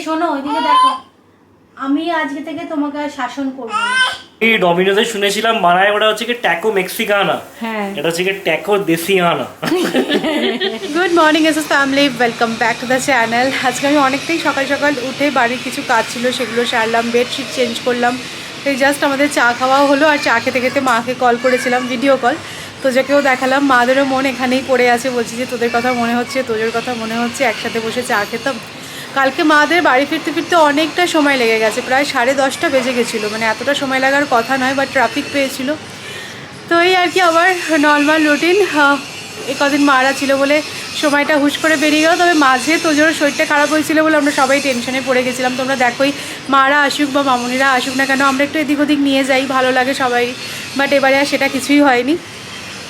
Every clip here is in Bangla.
শোনো, ওইদিকে দেখো। আমি আজকে থেকে তোমাকে আর শাসন করব না। এই ডমিনোজে শুনেছিলাম বানায় ওটা হচ্ছে কি ট্যাকো মেক্সিকানা। হ্যাঁ, এটা হচ্ছে কি ট্যাকো দেসিয়ানা। Good morning S family, welcome back to the channel. আজকে আমি অনেকটাই সকাল সকাল উঠে বাড়ির কিছু কাজ ছিল সেগুলো সারলাম, বেডশিট চেঞ্জ করলাম। তো জাস্ট আমাদের চা খাওয়াও হলো, আর চা খেতে খেতে মাকে কল করেছিলাম, ভিডিও কল। তোজোকেও দেখালাম, মাদেরও মন এখানেই পড়ে আছে। বলছি যে তোদের কথা মনে হচ্ছে, তোজোর কথা মনে হচ্ছে, একসাথে বসে চা খেতাম। কালকে মাদের বাড়ি ফিরতে ফিরতে অনেকটা সময় লেগে গেছে, প্রায় 10:30 বেজে গেছিলো। মানে এতটা সময় লাগার কথা নয়, বাট ট্রাফিক পেয়েছিল। তো এই আর কি, আবার নর্মাল রুটিন। এই কদিন মারা ছিল বলে সময়টা হুশ করে বেরিয়ে গেল। তবে মাঝে তোজোর শরীরটা খারাপ হয়েছিল বলে আমরা সবাই টেনশনে পড়ে গেছিলাম। তোমরা দেখোই, মারা আসুক বা মামুনিরা আসুক না কেন, আমরা একটু এদিক ওদিক নিয়ে যাই, ভালো লাগে সবাই। বাট এবারে আর সেটা কিছুই হয়নি।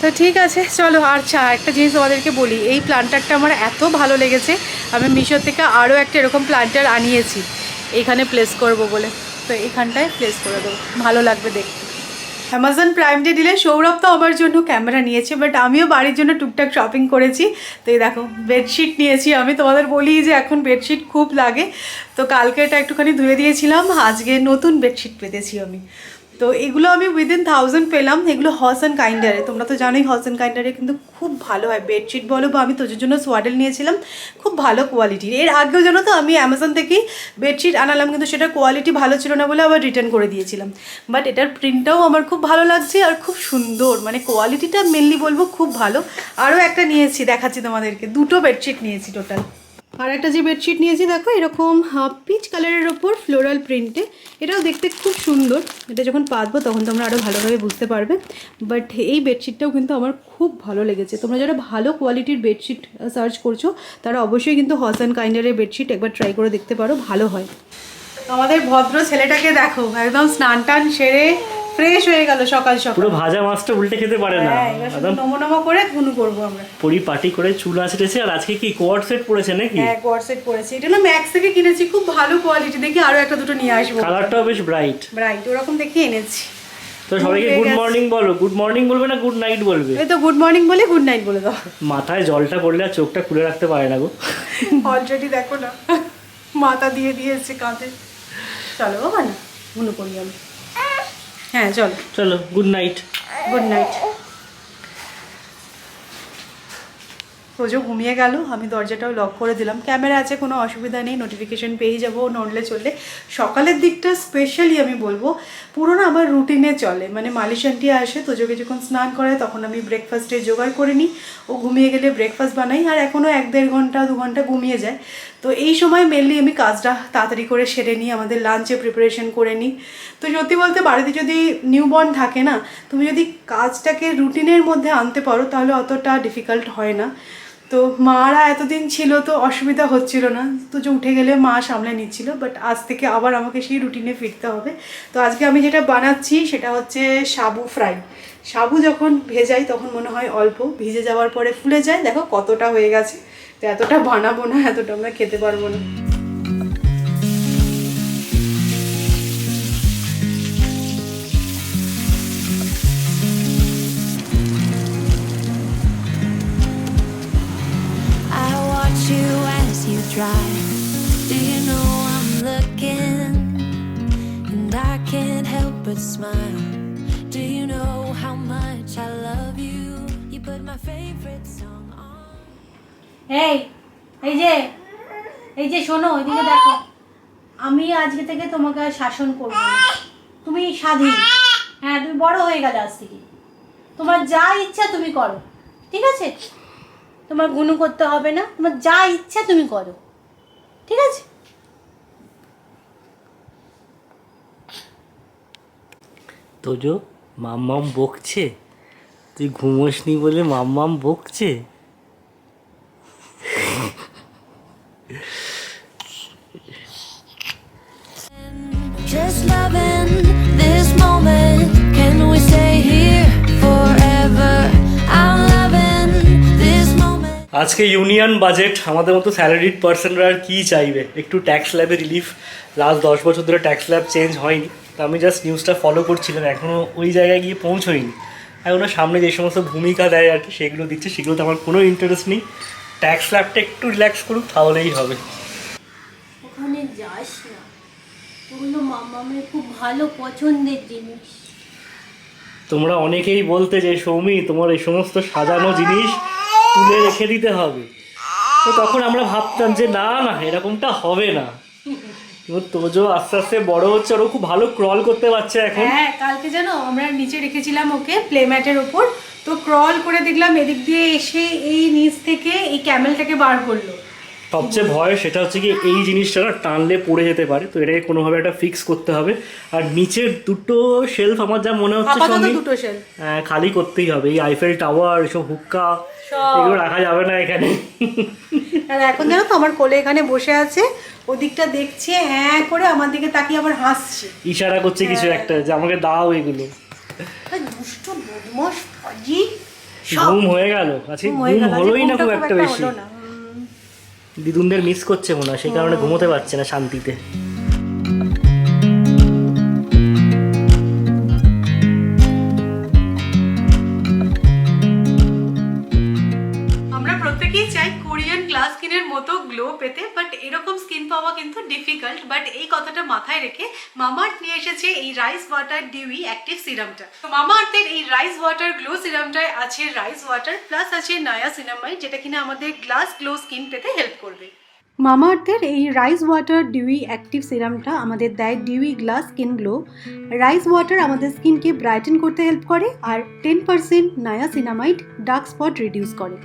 তো ঠিক আছে, চলো। আর একটা জিনিস তোমাদেরকে বলি, এই প্লান্টারটা আমার এত ভালো লেগেছে, আমি মিশো থেকে আরও একটা এরকম প্লান্টার আনিয়েছি এইখানে প্লেস করব বলে। তো এইখানটায় প্লেস করে দেবো, ভালো লাগবে দেখতে। Amazon prime day delay Sourav তো আমার জন্য ক্যামেরা নিয়েছে, বাট আমিও বাড়ির জন্য টুকটাক শপিং করেছি। তো এই দেখো, বেডশিট নিয়েছি। আমি তোমাদের বলি যে এখন বেডশিট খুব লাগে, তো কালকে এটা একটুখানি ধুয়ে দিয়েছিলাম, আজকে নতুন বেডশিট পেতেছি আমি। তো এগুলো আমি উইদিন 1000 পেলাম। এগুলো হস অ্যান্ড কাইন্ডারে, তোমরা তো জানোই হস অ্যান্ড কাইন্ডারে কিন্তু খুব ভালো হয় বেডশিট বলো, বা আমি তোর জন্য সোয়াডেল নিয়েছিলাম, খুব ভালো কোয়ালিটির। এর আগেও জানো তো আমি অ্যামাজন থেকেই বেডশিট আনালাম, কিন্তু সেটা কোয়ালিটি ভালো ছিল না বলে আবার রিটার্ন করে দিয়েছিলাম। বাট এটার প্রিন্টটাও আমার খুব ভালো লাগছে, আর খুব সুন্দর, মানে কোয়ালিটিটা মেনলি বলবো খুব ভালো। আরও একটা নিয়েছি, দেখাচ্ছি তোমাদেরকে, দুটো বেডশিট নিয়েছি টোটাল। আর একটা যে বেডশিট নিয়েছি দেখো, এরকম পিচ কালারের ওপর ফ্লোরাল প্রিন্টে, এটাও দেখতে খুব সুন্দর। এটা যখন পাতবো তখন তোমরা আরও ভালোভাবে বুঝতে পারবে। বাট এই বেডশিটটাও কিন্তু আমার খুব ভালো লেগেছে। তোমরা যারা ভালো কোয়ালিটির বেডশিট সার্চ করছো তারা অবশ্যই কিন্তু হস অ্যান্ড কাইন্ডারের বেডশিট একবার ট্রাই করে দেখতে পারো, ভালো হয়। আমাদের ভদ্র ছেলেটাকে দেখো, একদম স্নান টান সেরে ফ্রেশ হয়ে গেল সকাল সকাল। পুরো ভাজা মাছটা উল্টে খেতে পারে না, একদম নমো নমো করে ঘুনু করবো আমরা। পরিপাটি করে চুল আঁচড়েছে। আর আজকে কি কোয়ার্ড সেট পড়েছে নাকি? হ্যাঁ, কোয়ার্ড সেট পড়েছে। এটা না ম্যাক্স থেকে কিনেছি, খুব ভালো কোয়ালিটি। দেখি আরো একটা দুটো নিয়ে আসবো। কালারটাও বেশ ব্রাইট ব্রাইট ওরকম দেখে এনেছি। তো সবাইকে গুড মর্নিং বলো। গুড মর্নিং বলবে না গুড নাইট বলবে? এই তো গুড মর্নিং বলে গুড নাইট বলে দাও। মাথায় জলটা পড়লে আর চোখটা খুলে রাখতে পারে না গো। অলরেডি দেখো না, মাথা দিয়ে দিয়েছে কাঁধে। চলো বাবা, না ঘুনু করি আমি। হ্যাঁ চলো চলো, গুড নাইট। Good night. রোজও ঘুমিয়ে গেল, আমি দরজাটাও লক করে দিলাম। ক্যামেরা আছে, কোনো অসুবিধা নেই, নোটিফিকেশন পেয়ে যাবো নড়লে চললে। সকালের দিকটা স্পেশালি আমি বলবো পুরো না আমার রুটিনে চলে। মানে মালিশ আন্টি আসে, তোজোকে যখন স্নান করায় তখন আমি ব্রেকফাস্টের জোগাড় করে নিই, ও ঘুমিয়ে গেলে ব্রেকফাস্ট বানাই। আর এখনও 1-1.5 ঘন্টা 2 ঘন্টা ঘুমিয়ে যায়। তো এই সময় মেনলি আমি কাজটা তাড়াতাড়ি করে সেরে নিই, আমাদের লাঞ্চে প্রিপারেশন করে নিই। তো সত্যি বলতে বাড়িতে যদি নিউবর্ন থাকে না, তুমি যদি কাজটাকে রুটিনের মধ্যে আনতে পারো তাহলে অতটা ডিফিকাল্ট হয় না। তো মারা এতদিন ছিল তো অসুবিধা হচ্ছিল না, তো যে উঠে গেলে মা সামলে নিচ্ছিল। বাট আজ থেকে আবার আমাকে সেই রুটিনে ফিরতে হবে। তো আজকে আমি যেটা বানাচ্ছি সেটা হচ্ছে সাবু ফ্রাই। সাবু যখন ভেজাই তখন মনে হয় অল্প, ভিজে যাওয়ার পরে ফুলে যায়। দেখো কতটা হয়ে গেছে। তো এতটা বানাবো না, এতটা আমরা খেতে পারবো না। You as you drive. Do you know I'm looking and I can't help but smile. Do you know how much I love you? You put my favorite song on. এই যে শোনো, ওইদিকে দেখো। আমি আজকে থেকে তোমাকে আর শাসন করবো না। তুমি স্বাধীন। হ্যাঁ, তুমি বড় হয়ে গেলে আজ থেকে। তোমার যা ইচ্ছা তুমি করো, ঠিক আছে? তোমার গুনু করতে হবে না, তোমার যা ইচ্ছা তুমি করো, ঠিক আছে? তোজো, মাম্মাম বকছে, তুই ঘুমোসনি বলে মাম্মাম বকছে। Just loving this moment. Can we stay here forever? I'm loving this moment. আজকে ইউনিয়ন বাজেট, আমাদের মতো স্যালারিড পার্সনরা আর কী চাইবে? একটু ট্যাক্স স্ল্যাবে রিলিফ। লাস্ট 10 বছর ধরে ট্যাক্স স্ল্যাব চেঞ্জ হয়নি, তো আমি জাস্ট নিউজটা ফলো করছিলাম, এখনও ওই জায়গায় গিয়ে পৌঁছোইনি। এখনও সামনে যে সমস্ত ভূমিকা দেয় আর কি সেগুলো দিচ্ছে, সেগুলোতে আমার কোনো ইন্টারেস্ট নেই। ট্যাক্স স্ল্যাবটা একটু রিল্যাক্স করুক তাহলেই হবে। ওখানে যাস না, ওগুলো মামামের খুব ভালো পছন্দের জিনিস। তোমরা অনেকেই বলতে যে সৌমি তোমার এই সমস্ত সাজানো জিনিস তুলে রেখে দিতে হবে, তো তখন আমরা ভাবতাম যে না না এরকমটা হবে না। কিন্তু তোজো আস্তে আস্তে বড় হচ্ছে, ওরও খুব ভালো ক্রল করতে পারছে এখন। হ্যাঁ, কালকে জানো আমরা নিচে রেখেছিলাম ওকে প্লে ম্যাটের ওপর, তো ক্রল করে দেখলাম এদিক দিয়ে এসে এই নিচ থেকে এই ক্যামেলটাকে বার করলো। সবচেয়ে ভয় সেটা হচ্ছে কি এই জিনিসটা না টানলে পড়ে যেতে পারে, তো এটাকে কোনোভাবে একটা ফিক্স করতে হবে। আর নিচের দুটো শেলফ আমার যা মনে হচ্ছে আপাতত সৌমি, দুটো শেল খালি করতেই হবে। এই আইফেল টাওয়ার এসব হুক্কা এগুলো রাখা যাবে না এখানে। আর এখন জানো তো আমার কোলে এখানে বসে আছে, ওদিকটা দেখছে হ্যাঁ করে, আমার দিকে তাকিয়ে আবার হাসছে, ইশারা করছে কিছু একটা যে আমাকে দাও এগুলো। দুষ্ট বদমাশ ফাজি। ঘুম হয়ে গেল আজকে, ঘুম হলোই না খুব একটা বেশি। দিদুনদের মিস করছে মনে হয়, সেই কারণে ঘুমোতে পারছে না শান্তিতে। আমরা প্রত্যেকেই চাই কোরিয়ান গ্লাস স্কিনের মতো গ্লো পেতে, বাট এরকম স্কিন পাওয়া কিন্তু ডিফিকাল্ট। বাট এই কথাটা মাথায় রেখে মামাআর্থ নিয়ে এসেছে এই রাইস ওয়াটার ডিউই অ্যাক্টিভ সিরামটা। তো মামাআর্থের এই রাইস ওয়াটার গ্লো সিরামটায় আছে রাইস ওয়াটার প্লাস আছে নায়াসিনামাইড, যেটা কিনা আমাদের গ্লাস গ্লো স্কিন পেতে হেল্প করবে। মামাআর্থের এই রাইস ওয়াটার ডিউই অ্যাক্টিভ সিরামটা আমাদের দেয় dewy glass skin glow. Rice water আমাদের স্কিনকে ব্রাইটেন করতে হেল্প করে, আর 10% নায়াসিনামাইড ডার্ক স্পট রিডিউস করে।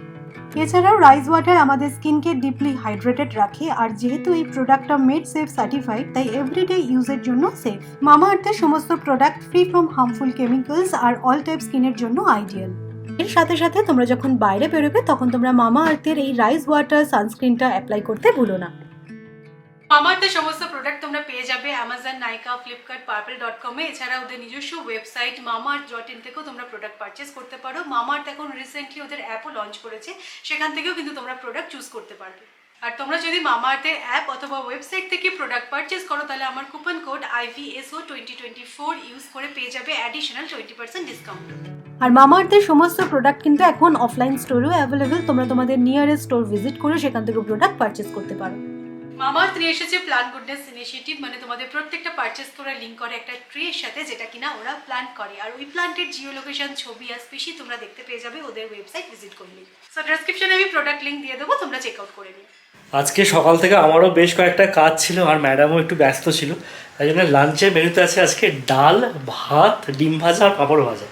এছাড়াও রাইস ওয়াটার আমাদের স্কিনকে ডিপলি হাইড্রেটেড রাখে, আর যেহেতু এই প্রোডাক্টটা মেড সেফ সার্টিফাইড তাই এভরিডে ইউজের জন্য সেফ। মামাআর্থের সমস্ত product free from harmful chemicals আর অল টাইপ স্কিনের জন্য আইডিয়াল। এর সাথে সাথে তোমরা যখন বাইরে বেরোবে তখন তোমরা মামাআর্থের এই রাইস ওয়াটার সানস্ক্রিনটা অ্যাপ্লাই করতে ভুলো না। মামাআর্থের সমস্ত প্রোডাক্ট তোমরা পেয়ে যাবে অ্যামাজন, নাইকা, ফ্লিপকার্ট, পার্পল.com এ। এছাড়া ওদের নিজস্ব ওয়েবসাইট মামাআর্থ.in থেকেও তোমরা প্রোডাক্ট পারচেস করতে পারো। মামাআর্থ এখন রিসেন্টলি ওদের অ্যাপও লঞ্চ করেছে, সেখান থেকেও কিন্তু তোমরা প্রোডাক্ট চুজ করতে পারবে। আর তোমরা যদি মামাআর্থের অ্যাপ অথবা ওয়েবসাইট থেকে প্রোডাক্ট পারচেস করো তাহলে আমার কুপন কোড IVSO2024 ইউজ করে পেয়ে যাবে অ্যাডিশনাল 20% ডিসকাউন্ট। আর মামাআর্থের সমস্ত প্রোডাক্ট কিন্তু এখন অফলাইন স্টোরেও অ্যাভেলেবেল, তোমরা তোমাদের নিয়ারেস্ট স্টোর ভিজিট করে সেখান থেকে প্রোডাক্ট পারচেস করতে পারো। মামাআর্থ নিয়ে এসেছে প্ল্যান গুডনেস ইনিশিয়েটিভ, মানে তোমাদের প্রত্যেকটা পারচেস করা লিঙ্ক করে একটা ট্রির সাথে, যেটা কিনা ওরা প্ল্যান করে। আর ওই প্ল্যান্টের জিও লোকেশন, ছবি আর স্পেশি তোমরা দেখতে পেয়ে যাবে ওদের ওয়েবসাইট ভিজিট করলে। সো ডেসক্রিপশনে আমি প্রোডাক্ট লিঙ্ক দিয়ে দেবো, তোমরা চেক আউট করে নিও। আজকে সকাল থেকে আমারও বেশ কয়েকটা কাজ ছিল, আর ম্যাডামও একটু ব্যস্ত ছিল, তাই জন্য লাঞ্চের মেনুতে আছে আজকে ডাল, ভাত, ডিম ভাজা আর পাঁপড় ভাজা।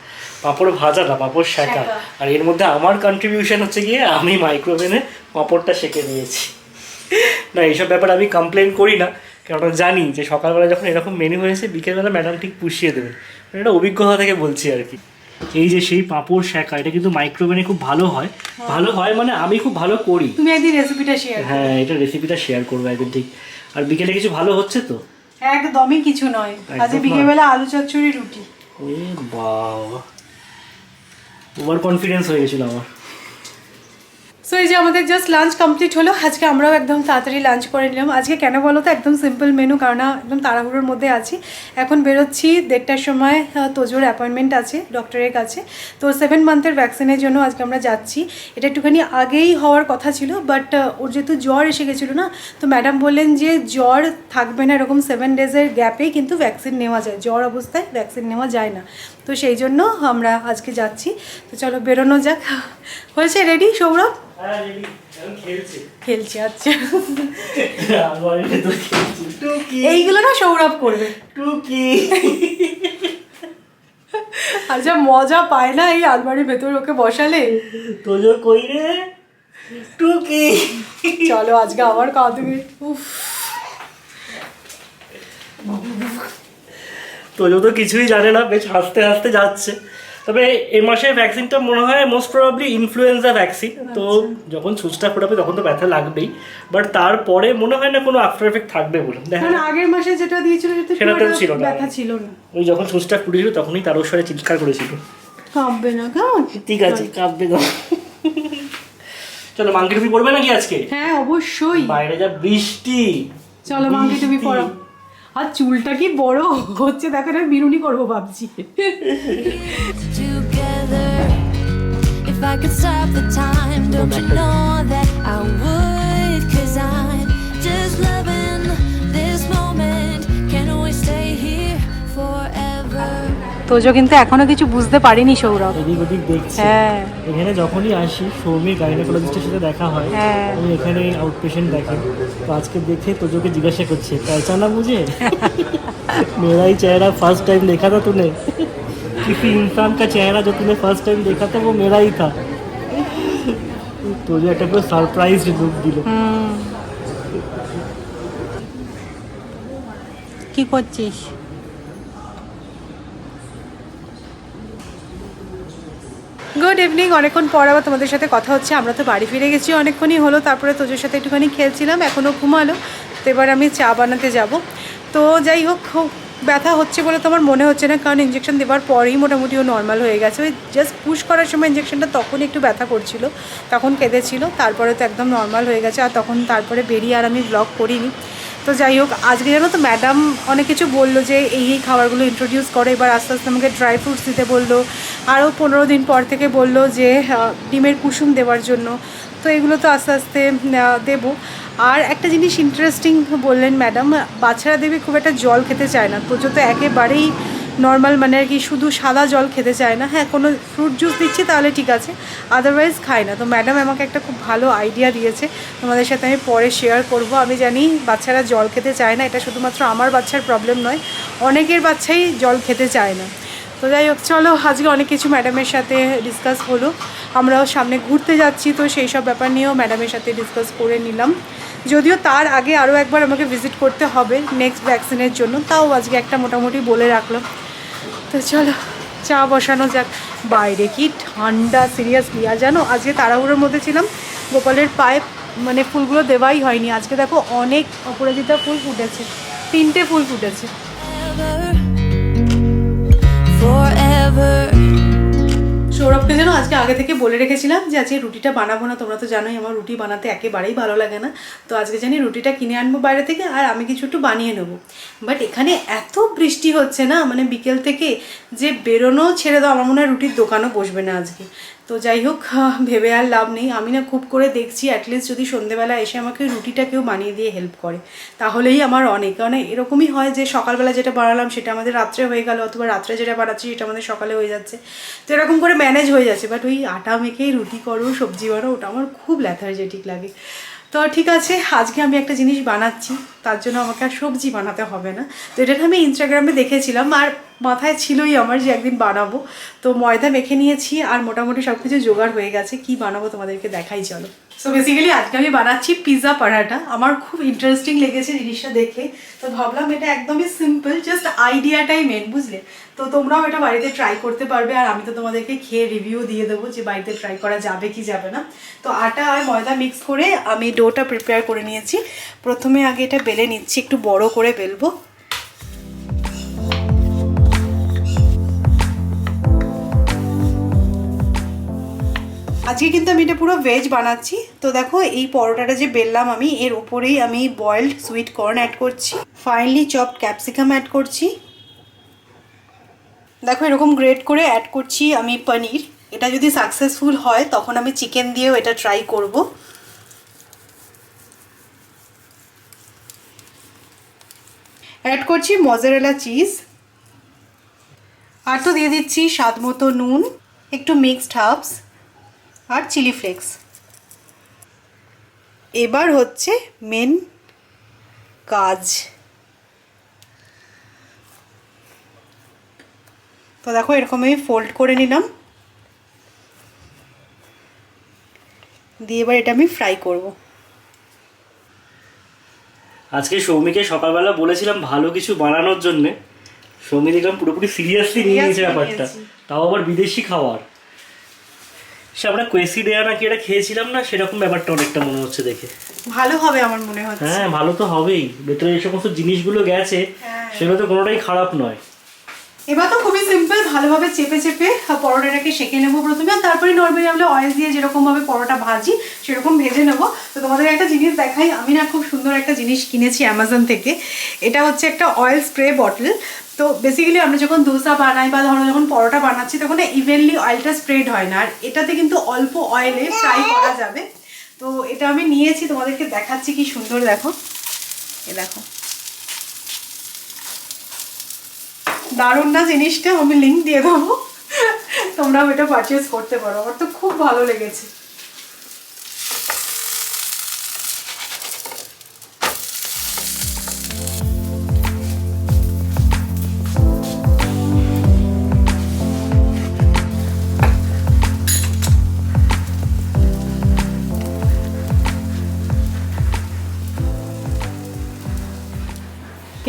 পাঁপড় ভাজা না, পাঁপড় সেঁকা। আর এর মধ্যে আমার কন্ট্রিবিউশন হচ্ছে গিয়ে আমি মাইক্রোওভেনে পাঁপড়টা সেঁকে নিয়েছি। না এইসব ব্যাপারে আমি কমপ্লেন করি না, কারণ জানি যে সকালবেলা যখন এরকম মেনু হয়েছে বিকেলবেলা ম্যাডাম ঠিক পুষিয়ে দেবেন। এটা অভিজ্ঞতা থেকে বলছি আর কি। এই যে সেই পাঁপড় সেঁকা, এটা কিন্তু মাইক্রোওভেনে খুব ভালো হয়। ভালো হয় মানে আমি খুব ভালো করি। তুমি একদিন রেসিপিটা শেয়ার করো। হ্যাঁ, এটা রেসিপিটা শেয়ার করবো একদিন ঠিক। আর বিকেলে কিছু ভালো হচ্ছে তো? একদমই কিছু নয়, আজকে বিকেলবেলা আলু চচ্চড়ি রুটি। এ বাবা, ওভার কনফিডেন্স হয়ে গেছিল আমার। সো এই যে আমাদের জাস্ট লাঞ্চ কমপ্লিট হলো। আজকে আমরাও একদম তাড়াতাড়ি লাঞ্চ করে নিলাম। আজকে কেন বলো তো, একদম সিম্পল মেনু, কারণ একদম তাড়াহুড়োর মধ্যে আছি। এখন বেরোচ্ছি 1:30টার সময়, তোজোর অ্যাপয়েন্টমেন্ট আছে ডক্টরের কাছে। তো 7 মান্থের ভ্যাকসিনের জন্য আজকে আমরা যাচ্ছি। এটা একটুখানি আগেই হওয়ার কথা ছিল, বাট ওর যেহেতু জ্বর এসে গেছিলো না, তো ম্যাডাম বললেন যে জ্বর থাকবে না, এরকম 7 ডেজের গ্যাপেই কিন্তু ভ্যাকসিন নেওয়া যায়, জ্বর অবস্থায় ভ্যাকসিন নেওয়া যায় না। তো সেই জন্য আমরা আজকে যাচ্ছি। তো চলো বেরোনো যাক। হয়েছে রেডি সৌরভ? খেলছে, আচ্ছা। এইগুলো না সৌরভ করবে। আর যা মজা পায় না এই আলমারির ভেতরে ওকে বসালে। তোজো কই রে টুকি। চলো আজকে আবার কাঁদবে। উফ, তোজো তো কিছুই জানে না, বেশ হাসতে হাসতে যাচ্ছে। তবে এই মাসে ভ্যাকসিনটা মনে হয় মোস্ট প্রবাবলি ইনফ্লুয়েঞ্জা ভ্যাকসিন। তো যখন সুচটা ফোটাবে তখন তো ব্যথা লাগবেই, বাট তারপরে মনে হয় না কোনো আফটার এফেক্ট থাকবে বলে। কারণ আগের মাসে যেটা দিয়েছিল সেটাতেও ছিল না, ব্যথা ছিল না। ওই যখন সুচটা ফুটেছিল তখনই তার স্বরে চিৎকার করেছিল, কাঁপবে না। কেমন? ঠিক আছে, কাঁপবে না। চলো, মাংকি টুপি পরবে নাকি আজকে? হ্যাঁ অবশ্যই, বাইরে যা বৃষ্টি। চলো মাংকি টুপি পরো। আর চুলটা কি বড় হচ্ছে দেখো, না বিরুনি করবো ভাবছি। Together, if I could stop the time, don't you know that I would? 'Cause I'm just loving this Tojo কিন্তু এখনো কিছু বুঝতে পারিনি সৌরভ। এদিক ওদিক দেখছি। হ্যাঁ এখানে যখনই আসি সৌমির গাইনোকোলজিস্টের সাথে দেখা হয়, হ্যাঁ। উনি এখানে আউট পেশেন্ট দেখেন। তো আজকে দেখে তোজোকে জিজ্ঞাসা করছে পहचाना मुझे मेरा ही चेहरा फर्स्ट टाइम देखा था तूने किसी इंसान का चेहरा जो तूने फर्स्ट टाइम देखा था वो मेरा ही था। তোজো একটা পুরো সারপ্রাইজ লুক দিল। কি করছিস? গুড ইভিনিং, অনেকক্ষণ পর আবার তোমাদের সাথে কথা হচ্ছে। আমরা তো বাড়ি ফিরে গেছি অনেকক্ষণই হলো, তারপরে তোজোর সাথে একটুখানি খেলছিলাম, এখনও ঘুমালো। তো এবার আমি চা বানাতে যাব। তো যাই হোক, খুব ব্যথা হচ্ছে বলে তো আমার মনে হচ্ছে না, কারণ ইঞ্জেকশন দেওয়ার পরেই মোটামুটি ও নর্মাল হয়ে গেছে। ওই জাস্ট পুশ করার সময় ইঞ্জেকশনটা তখন একটু ব্যথা করছিল, তখন কেঁদেছিল, তারপরে তো একদম নর্মাল হয়ে গেছে। আর তখন তারপরে বেরিয়ে আর আমি ব্লগ করিনি। তো যাই হোক, আজকে জানো তো ম্যাডাম অনেক কিছু বললো যে এই খাবারগুলো ইন্ট্রোডিউস করে, এবার আস্তে আস্তে আমাকে ড্রাই ফ্রুটস দিতে বললো। আরও 15 দিন পর থেকে বললো যে ডিমের কুসুম দেওয়ার জন্য। তো এগুলো তো আস্তে আস্তে দেবো। আর একটা জিনিস ইন্টারেস্টিং বললেন ম্যাডাম, বাচ্চারা দেবে খুব একটা জল খেতে চায় না। তোজো তো একেবারেই নর্মাল, মানে আর কি শুধু সাদা জল খেতে চায় না। হ্যাঁ, কোনো ফ্রুট জুস দিচ্ছি তাহলে ঠিক আছে, আদারওয়াইজ খায় না। তো ম্যাডাম আমাকে একটা খুব ভালো আইডিয়া দিয়েছে, তোমাদের সাথে আমি পরে শেয়ার করব। আমি জানি বাচ্চারা জল খেতে চায় না, এটা শুধুমাত্র আমার বাচ্চার প্রবলেম নয়, অনেকের বাচ্চাই জল খেতে চায় না। তো যাই হোক, চলো আজকে অনেক কিছু ম্যাডামের সাথে ডিসকাস হলো। আমরাও সামনে ঘুরতে যাচ্ছি, তো সেই সব ব্যাপার নিয়েও ম্যাডামের সাথে ডিসকাস করে নিলাম। যদিও তার আগে আরও একবার আমাকে ভিজিট করতে হবে নেক্সট ভ্যাকসিনের জন্য, তাও আজকে একটা মোটামুটি বলে রাখলাম। তো চলো চা বসানো যাক। বাইরে কি ঠান্ডা সিরিয়াসলি। আর জানো, আজকে তাড়াহুড়োর মধ্যে ছিলাম, গোপালের পায়ে মানে ফুলগুলো দেওয়াই হয়নি। আজকে দেখো অনেক অপরাজিতা ফুল ফুটেছে, 3টে ফুল ফুটেছে। Forever. সৌরভকে যেন আজকে আগে থেকে বলে রেখেছিলাম যে আজকে রুটিটা বানাবো না। তোমরা তো জানোই আমার রুটি বানাতে একেবারেই ভালো লাগে না। তো আজকে জানি রুটিটা কিনে আনবো বাইরে থেকে, আর আমি কিছু একটু বানিয়ে নেবো। বাট এখানে এত বৃষ্টি হচ্ছে না, মানে বিকেল থেকে, যে বেরোনো ছেড়ে দাও, আমার মনে হয় রুটির দোকানও বসবে না আজকে। তো যাই হোক, ভেবে আর লাভ নেই। আমি না খুব করে দেখছি অ্যাটলিস্ট যদি সন্ধ্যেবেলা এসে আমাকে রুটিটা কেউ বানিয়ে দিয়ে হেল্প করে, তাহলেই আমার অনেক। কারণ এরকমই হয় যে সকালবেলা যেটা বানালাম সেটা আমাদের রাত্রে হয়ে গেল, অথবা রাত্রে যেটা বানাচ্ছি সেটা আমাদের সকালে হয়ে যাচ্ছে। তো এরকম করে ম্যানেজ হয়ে যাচ্ছে। বাট ওই আটা মেখে রুটি করো, সবজি বানাও, ওটা আমার খুব ল্যাথার্জেটিক লাগে। তো ঠিক আছে, আজকে আমি একটা জিনিস বানাচ্ছি, তার জন্য আমাকে আর সবজি বানাতে হবে না। তো এটা আমি ইনস্টাগ্রামে দেখেছিলাম, আর মাথায় ছিলই আমার যে একদিন বানাবো। তো ময়দা মেখে নিয়েছি, আর মোটামুটি সব কিছু জোগাড় হয়ে গেছে। কি বানাবো তোমাদেরকে দেখাই, চলো। সো বেসিক্যালি আজকে আমি বানাচ্ছি পিৎজা পরাঠা। আমার খুব ইন্টারেস্টিং লেগেছে জিনিসটা দেখে, তো ভাবলাম এটা একদমই সিম্পল, জাস্ট আইডিয়াটাই মেন, বুঝলে? তো তোমরাও এটা বাড়িতে ট্রাই করতে পারবে, আর আমি তো তোমাদেরকে খেয়ে রিভিউ দিয়ে দেবো যে বাড়িতে ট্রাই করা যাবে কি যাবে না। তো আটা আর ময়দা মিক্স করে আমি ডোটা প্রিপেয়ার করে নিয়েছি। প্রথমে আগে এটা বেলে নিচ্ছি, একটু বড় করে বেলবো। আজকে কিন্তু আমি এটা পুরো ভেজ বানাচ্ছি। তো দেখো, এই পরোটাটা যে বেললাম আমি, এর উপরেই আমি বয়েলড সুইট কর্ন অ্যাড করছি, ফাইনলি চপড ক্যাপসিকাম অ্যাড করছি। দেখো এরকম গ্রেট করে অ্যাড করছি আমি পনির। এটা যদি সাকসেসফুল হয় তখন আমি চিকেন দিয়েও এটা ট্রাই করব। অ্যাড করছি মজারেলা চিজ, আর তো দিয়ে দিচ্ছি স্বাদ মতো নুন, একটু মিক্সড হার্বস আর চিলি ফ্লেক্স। এবার হচ্ছে মেন কাজ। তো দেখো এরকম আমি ফোল্ড করে নিলাম, দিয়ে এবার এটা আমি ফ্রাই করব। আজকে সৌমিকে সকালবেলা বলেছিলাম ভালো কিছু বানানোর জন্যে, সৌমি দেখলাম পুরোপুরি সিরিয়াসলি নিয়ে নিয়েছে ব্যাপারটা, তাও আবার বিদেশি খাবার। সে আমরা কোয়েসিডেয়া নাকি এটা খেয়েছিলাম না, সেরকম ব্যাপারটা অনেকটা মনে হচ্ছে দেখে। ভালো হবে আমার মনে হচ্ছে। হ্যাঁ, ভালো তো হবেই, ভেতরে এই সমস্ত জিনিসগুলো গেছে সেগুলো তো কোনোটাই খারাপ নয়। এবার তো খুবই সিম্পল, ভালোভাবে চেপে চেপে পরোটাটাকে সেঁকে নেবো প্রথমে, আর তারপরে নর্মালি আমরা অয়েল দিয়ে যেরকমভাবে পরোটা ভাজি সেরকম ভেজে নেবো। তো তোমাদের একটা জিনিস দেখাই, আমি না খুব সুন্দর একটা জিনিস কিনেছি অ্যামাজন থেকে। এটা হচ্ছে একটা অয়েল স্প্রে বটল। তো বেসিক্যালি আমরা যখন দোসা বানাই বা ধরো যখন পরোটা বানাচ্ছি তখন ইভেনলি অয়েলটা স্প্রেড হয় না, আর এটাতে কিন্তু অল্প অয়েলে ফ্রাই করা যাবে। তো এটা আমি নিয়েছি, তোমাদেরকে দেখাচ্ছি কি সুন্দর। দেখো, এ দেখো, দারুণ না জিনিসটা, আমি লিঙ্ক দিয়ে দেবো, তোমরাও এটা পারচেস করতে পারো। আমার তো খুব ভালো লেগেছে।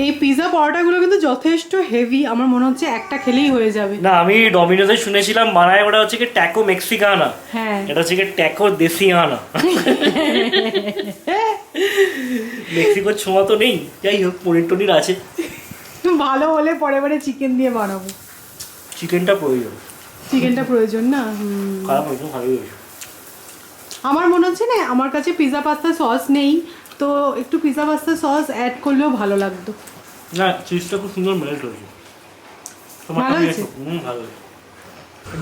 এই পিৎজা পরোটাগুলো কিন্তু যথেষ্ট হেভি, আমার মনে হচ্ছে একটা খেলেই হয়ে যাবে। না, আমি ডমিনোজে শুনেছিলাম বানায় ওটা হচ্ছে কি ট্যাকো মেক্সিকানা, হ্যাঁ এটা হচ্ছে কি ট্যাকো দেশিয়ানা। মেক্সিকোর ছোঁয়া তো নেই, যাই হোক পনির টনির আছে। ভালো হলে পরে পরে চিকেন দিয়ে বানাবো। চিকেনটা প্রয়োজন, চিকেনটা প্রয়োজন না। খারাপ হয়েছে, ভালোই হয়েছে। আমার মনে হচ্ছে না, আমার কাছে পিৎজা পাস্তা সস নেই, তো একটু পিৎজা পাস্তা সস অ্যাড করলেও ভালো লাগতো। না, চিজটা খুব সুন্দর মেল্ট হয়েছে। ভালো হয়েছে? ভালো হয়েছে।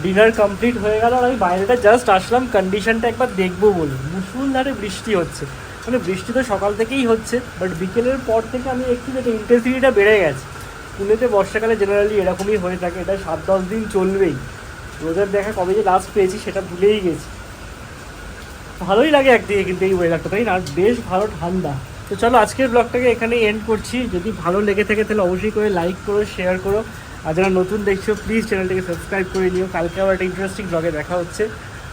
ডিনার কমপ্লিট হয়ে গেল, আর আমি বাইরেটা জাস্ট আসলাম কন্ডিশনটা একবার দেখবো বলে। মুষলধারে বৃষ্টি হচ্ছে, মানে বৃষ্টি তো সকাল থেকেই হচ্ছে, বাট বিকেলের পর থেকে আমি একটু যেটা ইন্টেন্সিটিটা বেড়ে গেছে। পুনেতে বর্ষাকালে জেনারেলি এরকমই হয়ে থাকে, এটা 7-10 দিন চলবেই। রোদের দেখা কবে যে লাস্ট পেয়েছি সেটা ভুলেই গেছি। ভালোই লাগে একদিকে কিন্তু এই ওয়েদারটা, তাই না? আর বেশ ভালো ঠান্ডা। তো চলো আজকের ব্লগটাকে এখানেই এন্ড করছি। যদি ভালো লেগে থাকে তাহলে অবশ্যই করে লাইক করো, শেয়ার করো, আর যারা নতুন দেখছো প্লিজ চ্যানেলটাকে সাবস্ক্রাইব করে নিও। কালকে আবার একটা ইন্টারেস্টিং ব্লগে দেখা হচ্ছে।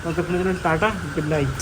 ততক্ষণের জন্য টাটা, গুড নাইট।